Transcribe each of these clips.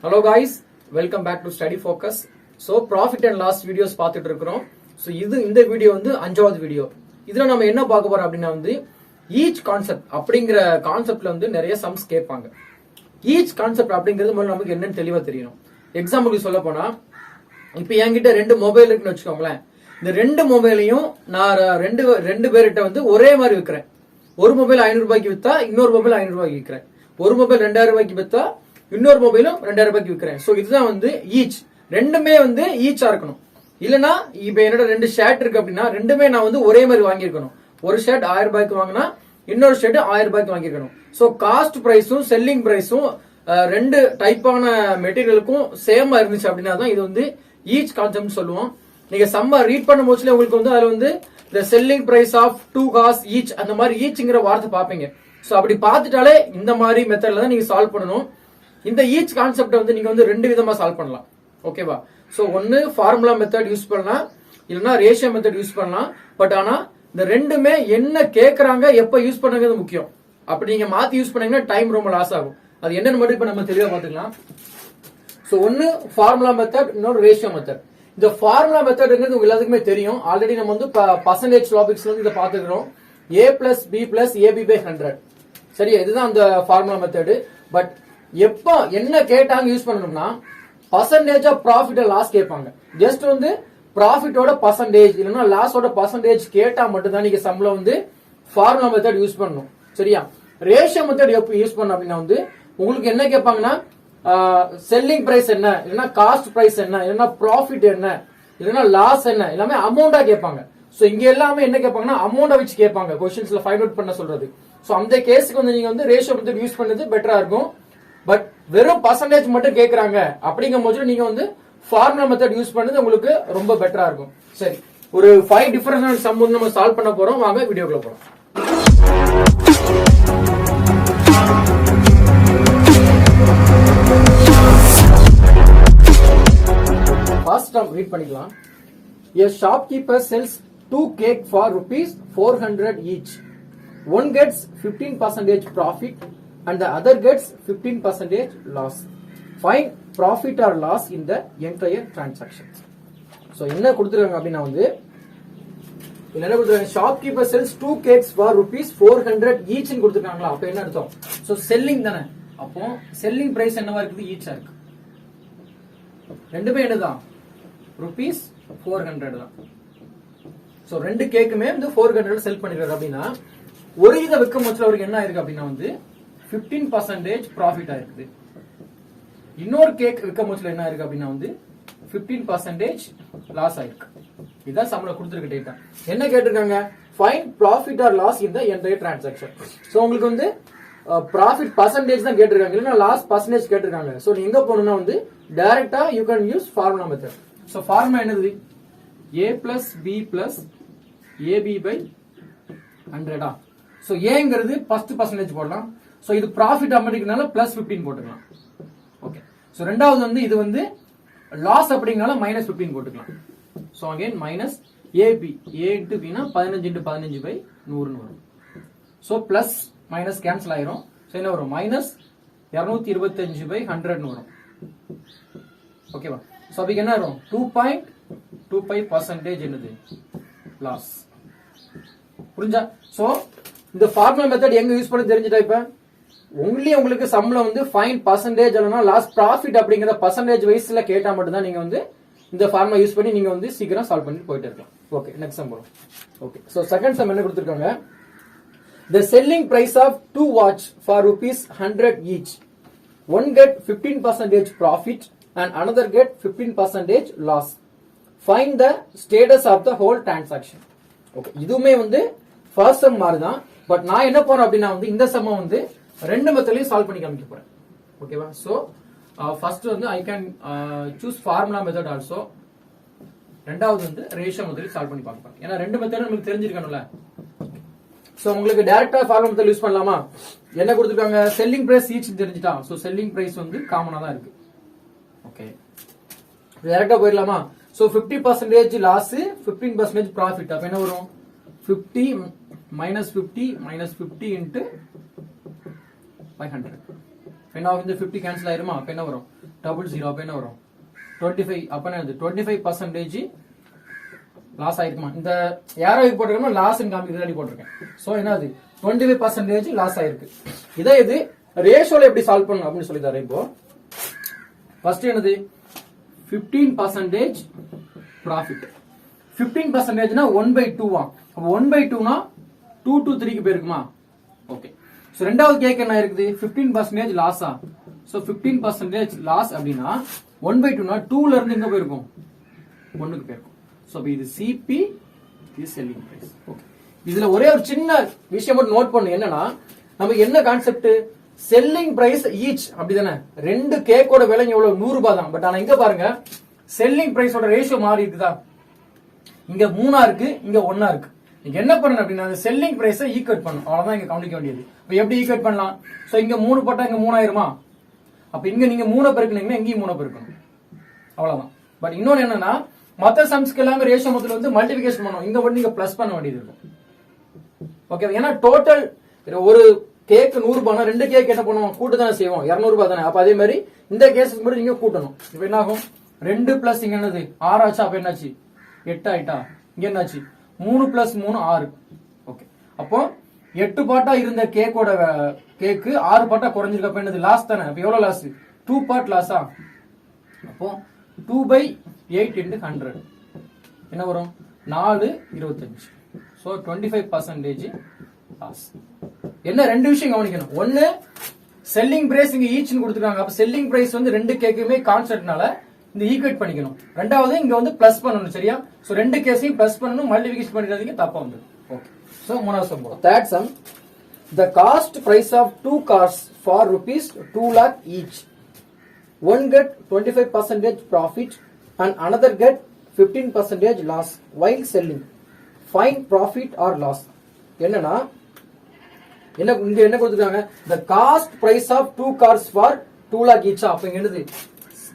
Hello guys, welcome back to Study Focus. So profit and loss videos பார்த்துட்டு இருக்கோம். So இந்த video வந்து அஞ்சாவது வீடியோ. இதுல நம்ம என்ன பார்க்க போறோம் அப்படின்னா வந்து ஈச் கான்செப்ட் அப்படிங்கிற கான்செப்ட்ல வந்து நிறைய சம்ஸ் கேட்பாங்க. ஈச் கான்செப்ட் அப்படிங்கிறது முதல்ல நமக்கு என்னன்னு தெளிவா தெரியணும். எக்ஸாம்பிளுக்கு சொல்ல போனா இப்ப என்கிட்ட ரெண்டு மொபைல் இருக்குன்னு வச்சுக்கோங்களேன். இந்த ரெண்டு மொபைலையும் நான் ரெண்டு பேர்கிட்ட வந்து ஒரே மாதிரி விற்கிறேன். ஒரு மொபைல் 500 ரூபாய்க்கு வித்தா இன்னொரு மொபைல் 500 ரூபாய்க்கு விற்கிறேன். ஒரு மொபைல் 2000 ரூபாய்க்கு வித்தா இன்னொரு மொபைலும் 2000 ரூபாய்க்கு விற்கிறேன். சோ இதுதான் வந்து ஈச். ரெண்டுமே வந்து ஈச்சா இருக்கணும். இல்லனா இப்ப என்னோட ரெண்டு ஷர்ட் இருக்கு அப்படின்னா ரெண்டுமே நான் வந்து ஒரே மாதிரி வாங்கியிருக்கணும். ஒரு ஷர்ட் 1000 ரூபாய்க்கு வாங்கினா இன்னொரு ஷர்ட் 1000 ரூபாய்க்கு வாங்கியிருக்கணும். சோ காஸ்ட் பிரைஸும் செல்லிங் பிரைஸும் ரெண்டு டைப்பான மெட்டீரியலுக்கும் சேமா இருந்துச்சு அப்படின்னா தான் இது வந்து ஈச் கான்செப்ட் சொல்லுவோம். நீங்க சம்ம ரீட் பண்ணும் போதுல உங்களுக்கு வந்து அதுல வந்து the selling price of 2 cars each அந்த மாதிரி ஈச்ங்கிற வார்த்தை பாப்பீங்க. சோ அப்படி பார்த்துட்டாலே இந்த மாதிரி மெத்தட்ல தான் நீங்க சால்வ் பண்ணணும். இந்த ஈச் கான்செப்ட் வந்து நீங்க வந்து ரெண்டு விதமா சால்வ் பண்ணலாம். ஓகேவா? சோ ஒன்னு ஃபார்முலா மெத்தட் யூஸ் பண்ணலாம், இல்லனா ரேஷியோ மெத்தட் யூஸ் பண்ணலாம். பட் ஆனா இந்த ரெண்டுமே என்ன கேக்குறாங்க எப்ப யூஸ் பண்ணுங்கிறது முக்கியம். அப்படி நீங்க மாத்தி யூஸ் பண்ணீங்கன்னா டைம் ரொம்ப லாஸ் ஆகும். அது என்னன்னு மட்டும் இப்ப நம்ம தெளிவா பாத்துக்கலாம். சோ ஒன்னு ஃபார்முலா மெத்தட், இன்னொரு ரேஷியோ மெத்தட். இந்த ஃபார்முலா மெத்தட்ங்கிறது உங்களுக்கு எல்லாத்துக்குமே தெரியும். ஆல்ரெடி நம்ம வந்து பர்சன்டேஜ் டாபிக்ஸ்ல வந்து இத பாத்துக்கிறோம். a plus b plus ab by 100. சரியா? இதுதான் அந்த ஃபார்முலா மெத்தட். பட் எப்ப என்ன கேட்டாங்க யூஸ் பண்ணணும்னா பர்சன்டேஜ் ஆஃப் ப்ராஃபிட் லாஸ் கேட்பாங்க. ஜஸ்ட் வந்து ப்ராஃபிட்டோட பர்சன்டேஜ் இல்லனா லாஸோட பர்சன்டேஜ் கேட்டா மட்டும் தான் நீங்க சம்ல வந்து ஃபார்முலா மெத்தட் யூஸ் பண்ணணும். சரியா? ரேஷியோ மெத்தட் எப்ப யூஸ் பண்ணணும் அப்படின்னா வந்து உங்களுக்கு என்ன கேட்பாங்கன்னா செல்லிங் பிரைஸ் என்ன, இல்லனா காஸ்ட் பிரைஸ் என்ன, இல்லனா ப்ராஃபிட் என்ன, இல்லனா லாஸ் என்ன, எல்லாமே அமௌண்டா கேட்பாங்க. சோ இங்க எல்லாமே என்ன கேட்பாங்கன்னா அமௌண்ட வச்சு கேட்பாங்க. क्वेश्चंसல ஃபைண்ட் அவுட் பண்ண சொல்றது. சோ அந்த கேஸ்க்கு வந்து நீங்க வந்து ரேஷியோ மெத்தட் யூஸ் பண்ணது பெட்டரா இருக்கும். பட் வெறும் பர்சன்டேஜ் மட்டும் கேக்குறாங்க அப்படிங்கும்போது நீங்க வந்து ஃபார்முலா மெத்தட் யூஸ் பண்ணது உங்களுக்கு ரொம்ப பெட்டரா இருக்கும். சரி, ஒரு 5 டிஃபரன்ஸ் சம் வந்து நம்ம சால்வ் பண்ண போறோம். வாங்க வீடியோக்குள்ள போறோம். ஃபர்ஸ்ட் டம் ரீட் பண்ணிக்கலாம். A shopkeeper sells 2 cake for rupees 400 each. One gets 15% profit and the other gets 15% loss. Find profit or loss in the entire transaction. So என்ன கொடுத்திருக்காங்க அப்படினா வந்து என்ன கொடுத்திருக்காங்க, shopkeeper sells 2 cakes for rupees 400 each ன்னு கொடுத்திருக்காங்களா? அப்ப என்ன அர்த்தம்? சோ செல்லிங் தானே. அப்போ செல்லிங் பிரைஸ் என்னவா இருக்குது? ஈச்சா இருக்கு. ரெண்டுமே என்னதான்? rupees 400 தான். சோ ரெண்டு கேக்குமே வந்து 400 செல் பண்ணிருக்காரு அப்படின்னா ஒரு இத விற்கும் போது அவருக்கு என்ன ஆயிருக்கு அப்படின்னா வந்து 15% ப்ராஃபிட் ஆயிருக்கு. இன்னொரு கேக் விற்கும் போது என்ன ஆயிருக்கு அப்படின்னா வந்து 15% லாஸ் ஆயிருக்கு. இதான் சம்ல கொடுத்திருக்க டேட்டா. என்ன கேட்டிருக்காங்க? Find profit or loss in the entire transaction. So உங்களுக்கு வந்து ப்ராஃபிட் பர்சன்டேஜ் தான் கேட்டிருக்காங்க, இல்லனா லாஸ் பர்சன்டேஜ் கேட்டிருக்காங்க. சோ நீங்க எங்க போணும்னா வந்து டைரக்டா you can use formula method. So formula என்னது? a plus b plus ab by 100. So ஏங்கிறது ஃபர்ஸ்ட் பர்சன்டேஜ் போடலாம். சோ இது ப்ராஃபிட் அப்படிங்கறனால பிளஸ் 15 போட்டுக்கலாம். ஓகே. சோ ரெண்டாவது வந்து இது வந்து லாஸ் அப்படிங்கறனால மைனஸ் 15 போட்டுக்கலாம். So again minus ab, a into b னா 15 into 15 by 100 ன்னு வரும். சோ பிளஸ் மைனஸ் கேன்சல் ஆயிரும். சோ என்ன வரும்? மைனஸ் 225 by 100 ன்னு வரும். ஓகேவா? சோ அதுக்கு என்ன வரும்? 2.25% என்னது? லாஸ். புரிஞ்சா? சோ இந்த ஃபார்முலா மெத்தட் எங்க யூஸ் பண்ண தெரிஞ்சிட்டா இப்ப ஒன்லி உங்களுக்கு சம்ல வந்து ஃபைண்ட் பர்சன்டேஜ் இல்லனா லாஸ் ப்ராஃபிட் அப்படிங்கற பர்சன்டேஜ் வைஸ்ல கேட்டா மட்டும் தான் நீங்க வந்து இந்த ஃபார்முலா யூஸ் பண்ணி நீங்க வந்து சீக்கிரம் சால்வ் பண்ணி போயிட்டே இருக்கலாம். ஓகே, நெக்ஸ்ட் சம் போறோம். ஓகே, சோ செகண்ட் சம் என்ன கொடுத்திருக்காங்க? The selling price of 2 watch for rupees 100 each. One get 15% profit and another get 15% loss. Find the status of the whole transaction. Okay, இதுமே வந்து first sum மாதிரி தான். But நான் என்ன போறேன் அப்படின்னா வந்து இந்த சம்ம வந்து ரெண்டு மெத்தட்லயும் சால்வ் பண்ணி காமிக்க போறேன். ஓகேவா? சோ ஃபர்ஸ்ட் வந்து I can choose formula method also. ரெண்டாவது வந்து ரேஷியோ மெத்தட் சால்வ் பண்ணி பார்க்க போறேன். ஏன்னா ரெண்டு மெத்தட் நமக்கு தெரிஞ்சிருக்கணும்ல. சோ உங்களுக்கு டைரக்டா ஃபார்முலா மெத்தட் யூஸ் பண்ணலாமா? என்ன கொடுத்திருக்காங்க? செல்லிங் பிரைஸ் ஈச் தெரிஞ்சிட்டா. சோ செல்லிங் பிரைஸ் வந்து காமனா தான் இருக்கு. ஓகே, டைரக்டா போயிடலாமா? So 50% loss, 15% profit. அப்ப என்ன வரும்? 50 minus 50 minus 50 into 500. என்ன ஆகும், இந்த 50 கேன்சல் ஆயிருமா, அப்ப என்ன வரும் 00, அப்ப என்ன வரும் 25, அப்ப என்ன 25% லாஸ் ஆயிருக்குமா. இந்த யாராவது போட்டிருக்கோம் லாஸ் காமிக்கிறதாடி போட்டிருக்கேன். சோ என்னது 25% லாஸ் ஆயிருக்கு. இதே இது ரேஷியோல எப்படி சால்வ் பண்ணணும் அப்படின்னு சொல்லி தரேன். இப்போ ஃபர்ஸ்ட் என்னது 15% ப்ராஃபிட். 15% 1/2 அப்ப 1/2 2 to 3 போயிருக்குமா. ஓகே. சோ ரெண்டாவது கேக் என்ன இருக்குது 15% லாஸா. சோ 15% லாஸ் அப்படின்னா 1/2 2ல இருந்து எங்க போயிருக்கும் 1க்கு போயிருக்கும். சோ இது சிபி, இது செல்லிங் பிரைஸ். ஓகே. இதுல ஒரே ஒரு சின்ன விஷயம் மட்டும் நோட் பண்ணு, என்னன்னா நம்ம என்ன கான்செப்ட், செல்லிங் பிரைஸ் ஈச் அப்படிதானே. ரெண்டு கேக்கோட விலை எவ்வளவு 100 ரூபாய் தான். பட் ஆனா இங்க பாருங்க செல்லிங் பிரைஸோட ரேஷியோ மாறி இருக்குதா, இங்க 3 இருக்கு, இங்க 1 இருக்கு. நீங்க என்ன பண்ணணும் அப்படின்னா செல்லிங் பிரைஸை ஈக்குவேட் பண்ணணும், அவ்வளவுதான் இங்க கவனிக்க வேண்டியது. இப்ப எப்படி ஈக்குவேட் பண்ணலாம், சோ இங்க 3 போட்டா இங்க 3 ஆயிருமா, அப்ப இங்க நீங்க 3 பெருக்குனீங்கன்னா இங்கேயும் 3 பெருக்கணும், அவ்வளவுதான். பட் இன்னொன்னு என்னன்னா மத்த சம்ஸ்க்கு எல்லாமே ரேஷியோ மெத்தட்ல வந்து மல்டிபிகேஷன் பண்ணணும், இங்க மட்டும் நீங்க பிளஸ் பண்ண வேண்டியது இருக்கும். ஓகே. ஏன்னா டோட்டல் ஒரு கேக் 100 ரூபாய், ரெண்டு கேக் என்ன பண்ணுவோம் கூட்டு தானே செய்வோம், 200 ரூபாய் தானே. அப்ப அதே மாதிரி இந்த கேஸுக்கு மட்டும் நீங்க கூட்டணும். இப்ப என்ன ஆகும் 2 பிளஸ் இங்க என்னது 6 ஆச்சா, அப்ப என்னாச்சு 8 ஆயிட்டா, இங்க என்னாச்சு 3 பிளஸ் 3 6. ஓகே. அப்போ 8 பாட்டா இருந்த கேக்கோட கேக்கு 6 பாட்டா குறைஞ்சிருக்கு, அப்ப என்னது லாஸ் தானே. அப்ப எவ்வளவு லாஸ் 2 பார்ட் லாஸா. அப்போ 2/8 into 100 என்ன வரும் 4/25. So 25% loss. என்ன ரெண்டு விஷயம் கவனிக்கணும், ஒன்னு செல்லிங் பிரைஸ் இங்க ஈச்னு கொடுத்துருக்காங்க, அப்ப செல்லிங் பிரைஸ் வந்து ரெண்டு கேக்குமே கான்ஸ்டன்ட்னால இந்த ஈக்குவேட் பண்ணிக்கணும். ரெண்டாவது இங்க வந்து பிளஸ் பண்ணணும், சரியா. சோ ரெண்டு கேஸையும் பிளஸ் பண்ணணும், மல்டிபிகேஷன் பண்ணிக்கிறதுக்கு தப்பா வந்து. ஓகே. சோ மூணாவது சம் போலாம். Third sum, the cost price of 2 cars for ₹2 lakh each. One get 25% profit and another get 15% loss while selling. Find profit or loss. என்னன்னா என்ன இங்க என்ன கொடுத்துருக்காங்க, the cost price of 2 cars for 2 lakh each. அப்ப இங்க என்னது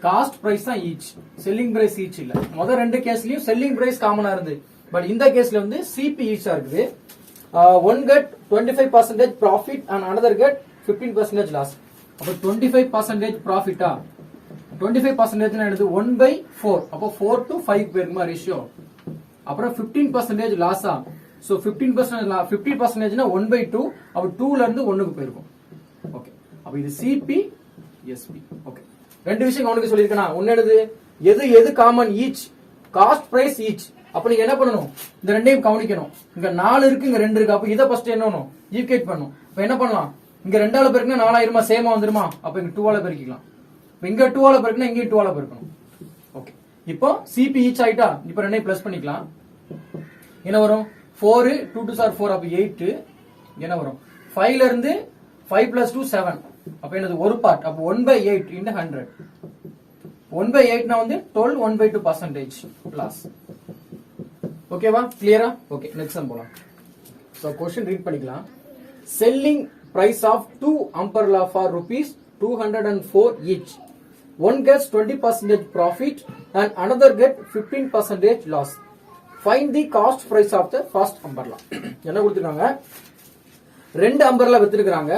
cost price தான் each, selling price each இல்ல. முதல் ரெண்டு கேஸ்லயும் செல்லிங் பிரைஸ் காமனா இருந்து, பட் இந்த கேஸ்ல வந்து சிபி ஈச்சா இருக்குது. One get 25% profit and another get 15% loss. அப்ப 25% ப்ராஃபிட்டா, 25% என்னது 1/4, அப்போ 4 to 5 பேருக்குமா ரேஷியோ. அப்புறம் 15% லாஸா. சோ 50% 1/2, அப்ப 2ல இருந்து 1க்கு போயிருக்கும். ஓகே. அப்ப இது சிபி எஸ்பி. ஓகே. ரெண்டு விஷயம் கவனிக்க சொல்லிருக்கேனா, ஒன்னு எது common each, cost price each. அப்ப நீங்க என்ன பண்ணணும், இந்த ரெண்டையும் கவனிக்கணும். இங்க 4 இருக்கு, இங்க 2 இருக்கு, அப்ப இத ஃபர்ஸ்ட் என்ன பண்ணணும் ஈக்குவேட் பண்ணணும். இப்ப என்ன பண்ணலாம், இங்க 2ஆல பெருக்கினா 4000 சேமா வந்துருமா, அப்ப இங்க 2ஆல பெருக்கிக்கலாம். இப்ப இங்க 2ஆல பெருக்கினா இங்க 2ஆல பெருக்கணும். ஓகே. இப்போ சிபி ஈச் ஆயிட்டா, இப்ப ரெண்டையும் பிளஸ் பண்ணிக்கலாம். என்ன வரும் 4, 2 2 4, அப்ப 8. என்ன வரும் 5ல இருந்து 5 plus 2 7, அப்ப என்னது ஒரு பார்ட், அப்ப 1/8 into 100. 1/8 வந்து 12, 1/2% லாஸ். ஓகேவா, கிளியரா. ஓகே. நெக்ஸ்ட் சம் போலாம். சோ क्वेश्चन ரீட் பண்ணிக்கலாம். Selling price of 2 umbrella for ₹204 each. One gets 20% profit and another get 15% loss. Find the cost price of the first umbrella. என்ன கொடுத்திருக்காங்க, ரெண்டு அம்பர்லா வித்திருக்காங்க.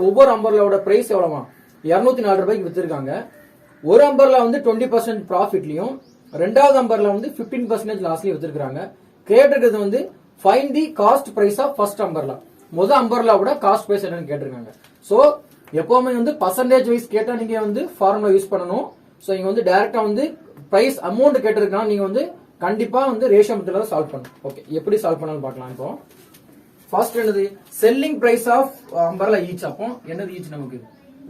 ஒவ்வொரு அம்பர்லாவோட பிரைஸ் எவ்வளவா 204 ரூபாய்க்கு வித்திருக்காங்க. ஒரு அம்பர்லா வந்து 20% ப்ராஃபிட்லயும், ரெண்டாவது அம்பர்லா வந்து 15% லாஸ்லயும் வித்திருக்காங்க. கேட்டிருக்கிறது வந்து find the cost price of first umbrella. முதல் அம்பர்லாவோட காஸ்ட் பிரைஸ் என்னன்னு கேட்டிருக்காங்க. சோ எப்பவுமே வந்து பர்சன்டேஜ் வைஸ் கேட்டா நீங்க வந்து ஃபார்முலா யூஸ் பண்ணணும். சோ இங்க வந்து டைரக்டா வந்து பிரைஸ் அமௌண்ட் கேட்டிருக்காங்க, நீங்க வந்து கண்டிப்பா வந்து ரேஷியோ மெத்தட்ல சால்வ் பண்ணணும். ஓகே. எப்படி சால்வ் பண்ணலாம்னு பார்க்கலாம். இப்போ ஃபர்ஸ்ட் என்னது selling price of umbrella each. அப்போ என்னது ஈச், நமக்கு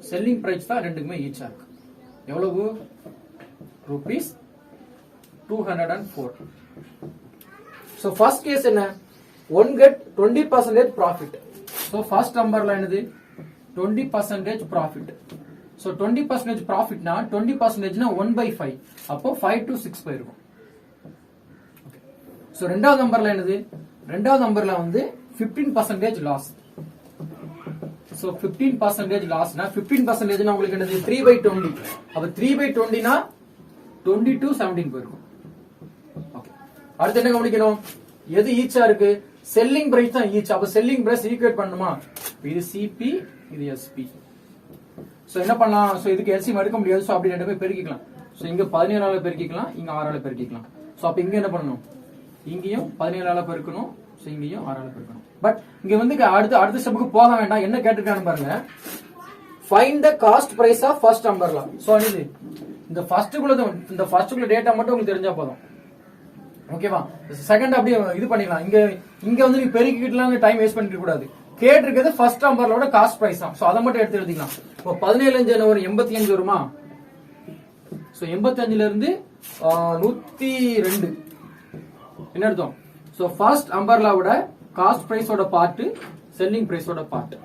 செல்லிங் பிரைஸ் தான் ரெண்டுக்குமே ஈச்சா இருக்கு. எவ்வளவு ₹204. சோ ஃபர்ஸ்ட் கேஸ் என்ன, one get 20% profit. So first umbrella என்னது 20% ப்ராஃபிட். சோ 20% ப்ராஃபிட்னா 20% 1/5, அப்போ 5 to 6 போயிருக்கும். சோ ரெண்டாவது நம்பர்ல என்னது, ரெண்டாவது நம்பர்ல வந்து 15% லாஸ். சோ 15% லாஸ்னா 15% உங்களுக்கு என்னது 3/20. அப்ப 3/20 னா 20 to 17 போயிருக்கும். ஓகே. அடுத்து என்ன கவனிக்கணும், எது ஈச்சா இருக்கு, செல்லிங் பிரைஸ் தான் ஈச். அப்ப செல்லிங் பிரைஸ் ஈக்குவேட் பண்ணுமா, இது சிபி இது எஸ்பி. சோ என்ன பண்ணலாம், சோ இதுக்கு எல்சிஎம் எடுக்க முடியாது, சோ அப்படி ரெண்டு போய் பெருக்கிக்கலாம். சோ இங்க 17ஆல பெருக்கிக்கலாம், இங்க 6ஆல பெருக்கிக்கலாம். சோ அப்ப இங்க என்ன பண்ணணும், இங்கேயும் 17ஆல பெருக்கணும், சோ இங்கேயும் 6ஆல பெருக்கணும். பட் இங்க வந்து அடுத்த ஸ்டெப்புக்கு போக வேண்டாம். என்ன கேட்டிருக்கான்னு பாருங்க, find the cost price of first umbrella. So இது இந்த ஃபர்ஸ்ட்குள்ள டேட்டா மட்டும் உங்களுக்கு தெரிஞ்சா போதும், ஓகேவா. செகண்ட் அப்படியே இது பண்ணிக்கலாம். இங்க வந்து நீ பெருக்கிட்டுலாம் டைம் வேஸ்ட் பண்ணிக்க கூடாது. கேட்டிருக்கிறது ஃபர்ஸ்ட் அம்பர்லோட காஸ்ட் பிரைஸ் தான். சோ அதை மட்டும் எடுத்து எழுதிக்கலாம். இப்போ 17 என்ன வரும், 85 வருமா. சோ 85ல இருந்து 102 என்ன அர்த்தம். சோ ஃபர்ஸ்ட் அம்பர்லாவோட காஸ்ட் பிரைஸோட பார்ட் செல்லிங் பிரைஸோட பார்ட்.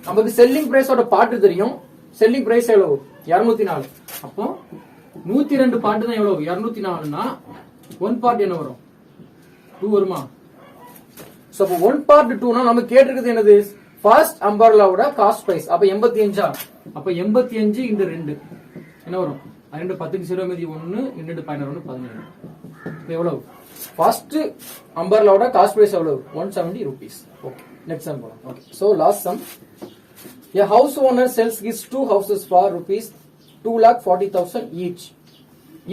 நமக்கு செல்லிங் பிரைஸோட பார்ட் தெரியும். செல்லிங் பிரைஸ் எவ்வளவு, 204. அப்போ 102 பார்ட் தான் எவ்வளவு, 204னா 1 பார்ட் என்ன வரும், 2 வருமா. சோ அப்போ 1 பார்ட் 2னா நம்ம கேட்டிருக்கிறது என்னது, ஃபர்ஸ்ட் அம்பர்லாவோட காஸ்ட் பிரைஸ். அப்ப 85, அப்ப 85 இந்த 2 என்ன வரும், 2 10க்கு 0 மீதி 1 2 11 17. இப்போ எவ்வளவு, ஃபர்ஸ்ட் அம்பர்லாவோட காஸ்ட் பிரைஸ் எவ்வளவு, 170 ரூபீஸ். ஓகே, நெக்ஸ்ட் சம் போலாம். Okay, so last some. A house owner sells his 2 houses for rupees 2,40,000 each.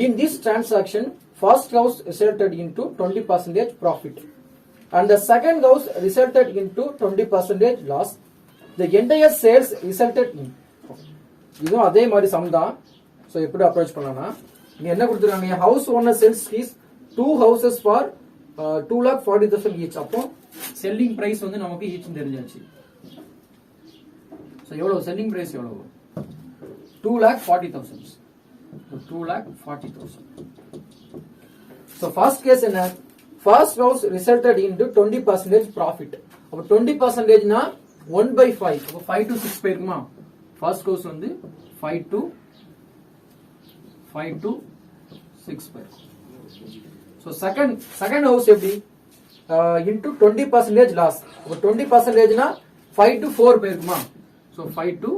In this transaction, first house resulted into 20% profit and the second house resulted into 20% loss. The entire sales resulted in. இதுவும் அதே மாதிரி some தான். So எப்படி approach பண்ணலாம்னா, இங்க என்ன கொடுத்திருக்காங்க, house owner sells his 2 houses for 2,40,000 each. அப்போ செல்லிங் பிரைஸ் வந்து நமக்கு ஈச் தெரிஞ்சாச்சு. சோ எவ்வளவு செல்லிங் பிரைஸ் எவ்வளவு, 2,40,000. 2,40,000. சோ ஃபர்ஸ்ட் கேஸ் என்ன, first house resulted into 20% profit. அப்ப 20% னா 1/5. அப்ப 5 to 6 போயிருக்குமா. ஃபர்ஸ்ட் ஹவுஸ் வந்து 5 to 6 போயிருக்கும். சோ செகண்ட் ஹவுஸ் எப்படி, இன்டு 20% லாஸ். அப்ப 20% னா 5 to 4 போயிருக்குமா. So 5 to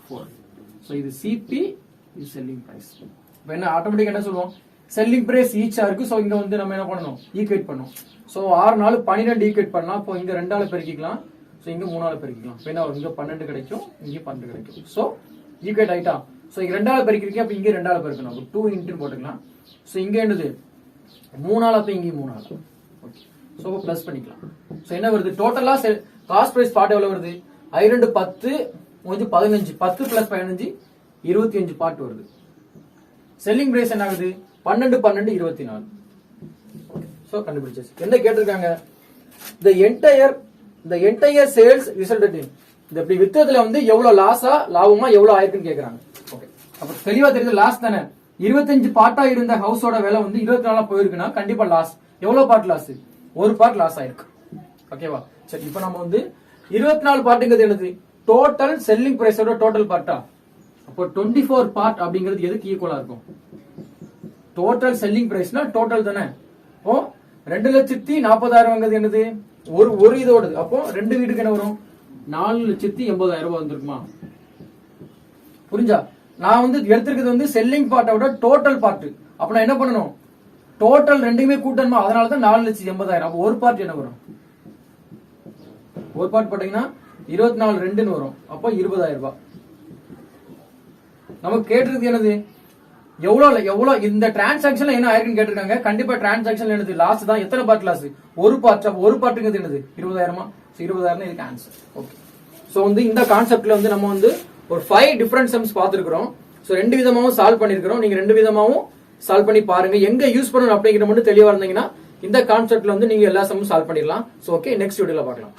4. சோ இது சிபி, இது செல்லிங் பிரைஸ். இப்போ என்ன ஆட்டோமேட்டிக்கா என்ன சொல்லுவோம், செல்லிங் பிரைஸ் ஈச்சா இருக்கு. சோ இங்க வந்து நம்ம என்ன பண்ணணும், ஈக்குவேட் பண்ணணும். சோ 6 4 12 ஈக்குவேட் பண்ணலாம். அப்போ இங்க 2ஆல பெருக்கிக்கலாம், சோ இங்க 3ஆல பெருக்கிக்கலாம். இப்போ என்ன வரும், இங்க 12 கிடைக்கும், இங்க 12 கிடைக்கும். சோ ஈக்குவேட் ஆயிட்டா. சோ இங்க 2ஆல பெருக்கிருக்கீங்க, அப்ப இங்க 2ஆல பெருக்கணும். அப்ப 2 இன்டு போட்டுக்கலாம். சோ இங்க என்னது 3ஆல, அப்ப இங்க 3ஆல. ஓகே, சோ பிளஸ் பண்ணிக்கலாம். சோ என்ன வருது, டோட்டலா காஸ்ட் பிரைஸ் பார்ட் எவ்வளவு வருது, 2 10 15, 10 பிளஸ் 15 25 பார்ட் வருது. செல்லிங் பிரைஸ் என்ன ஆகுது, 12 12 24. சோ கண்டுபிடிச்சாச்சு. என்ன கேட்டிருக்காங்க, the entire sales resulted in. இந்த இப்படி வித்ததுல வந்து எவ்வளவு லாஸா லாபமா எவ்வளவு ஆயிருக்குன்னு கேக்குறாங்க. ஓகே, அப்ப தெளிவா தெரியுது, லாஸ் தானே. 25 பார்ட்டா இருந்த ஹவுஸோட விலை வந்து 24 போயிருக்குன்னா கண்டிப்பா லாஸ். எவ்வளவு பார்ட் லாஸ், 1 பார்ட் லாஸ் ஆயிருக்கு. ஓகேவா. சரி, இப்போ நம்ம வந்து 24 பார்ட்டுங்கிறது என்னது, டோட்டல் செல்லிங் பிரைஸோட டோட்டல் பார்ட்டா. அப்போ 24 பார்ட் அப்படிங்கிறது எதுக்கு ஈக்குவலா இருக்கும், டோட்டல் செல்லிங் பிரைஸ்னா டோட்டல் தானே. அப்போ 2,40,000 என்னது, ஒரு இதோடு. அப்போ 2 வீட்டுக்கு என்ன வரும், 4,80,000 ரூபாய் வந்திருக்குமா. புரிஞ்சா. நான் வந்து எடுத்திருக்கிறது வந்து செல்லிங் பார்ட்டோட டோட்டல் பார்ட். அப்ப நான் என்ன பண்ணணும், டோட்டல் ரெண்டுமே கூட்டணுமா, அதனாலதான் 4,80,000. அப்போ ஒரு பார்ட் என்ன வரும், ஒரு பார்ட் போட்டீங்கன்னா 24 2ன்னு வரும். அப்போ 20,000 ரூபாய். நமக்கு கேட்டிருக்கு என்னது, எவ்வளவு இந்த டிரான்சாக்ஷன்ல என்ன ஆயிருக்குன்னு கேட்டிருக்காங்க. கண்டிப்பா டிரான்சாக்ஷன்ல என்னது, லாஸ் தான். எத்தனை பார்ட் லாஸ், ஒரு பார்ட். ஒரு பார்ட்டுங்கிறது என்னது 20,000. 20,000 இதுக்கு ஆன்சர். ஓகே, சோ வந்து இந்த கான்செப்ட்ல வந்து நம்ம வந்து ஒரு 5 டிஃபரெண்ட் சம்ஸ் பார்த்திருக்கிறோம். சோ 2 விதமாவும் சால்வ் பண்ணிருக்கிறோம். நீங்க 2 விதமாவும் சால்வ் பண்ணி பாருங்க. எங்க யூஸ் பண்ணணும் அப்படிங்கிற மட்டும் தெளிவா இருந்தீங்கன்னா இந்த கான்செப்ட்ல வந்து நீங்க எல்லா சம்மும் சால்வ் பண்ணிடலாம். சோ ஓகே, நெக்ஸ்ட் வீடியோல பார்க்கலாம்.